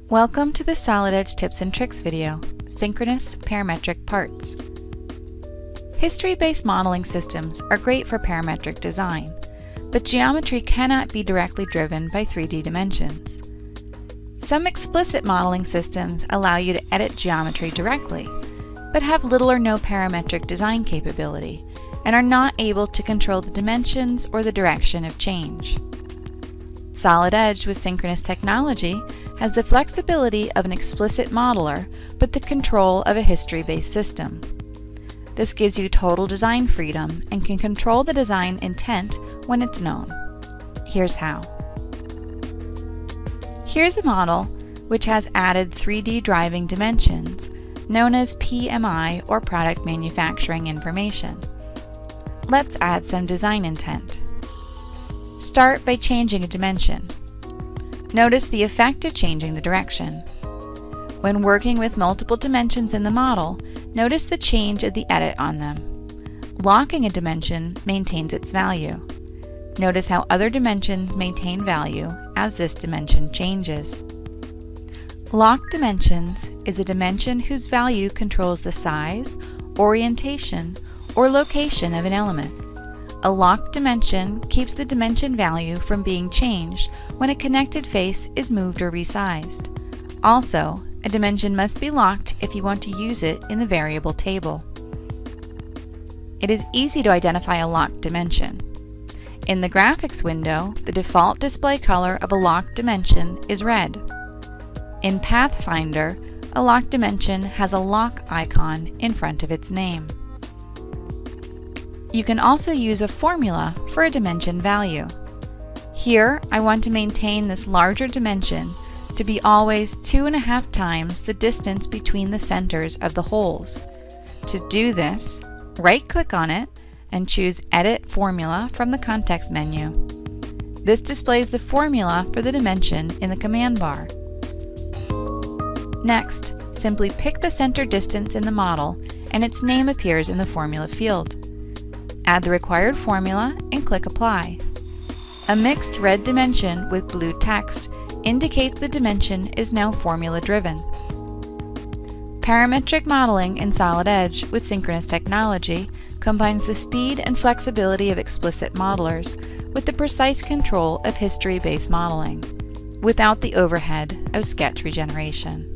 Welcome to the Solid Edge Tips and Tricks video, Synchronous Parametric Parts. History-based modeling systems are great for parametric design, but geometry cannot be directly driven by 3D dimensions. Some explicit modeling systems allow you to edit geometry directly, but have little or no parametric design capability, and are not able to control the dimensions or the direction of change. Solid Edge with Synchronous Technology has the flexibility of an explicit modeler, but the control of a history-based system. This gives you total design freedom and can control the design intent when it's known. Here's how. Here's a model which has added 3D driving dimensions, known as PMI or Product Manufacturing Information. Let's add some design intent. Start by changing a dimension. Notice the effect of changing the direction. When working with multiple dimensions in the model, notice the change of the edit on them. Locking a dimension maintains its value. Notice how other dimensions maintain value as this dimension changes. Locked dimensions is a dimension whose value controls the size, orientation, or location of an element. A locked dimension keeps the dimension value from being changed when a connected face is moved or resized. Also, a dimension must be locked if you want to use it in the variable table. It is easy to identify a locked dimension. In the graphics window, the default display color of a locked dimension is red. In Pathfinder, a locked dimension has a lock icon in front of its name. You can also use a formula for a dimension value. Here, I want to maintain this larger dimension to be always 2.5 times the distance between the centers of the holes. To do this, right-click on it and choose Edit Formula from the context menu. This displays the formula for the dimension in the command bar. Next, simply pick the center distance in the model and its name appears in the formula field. Add the required formula and click Apply. A mixed red dimension with blue text indicates the dimension is now formula-driven. Parametric modeling in Solid Edge with Synchronous Technology combines the speed and flexibility of explicit modelers with the precise control of history-based modeling, without the overhead of sketch regeneration.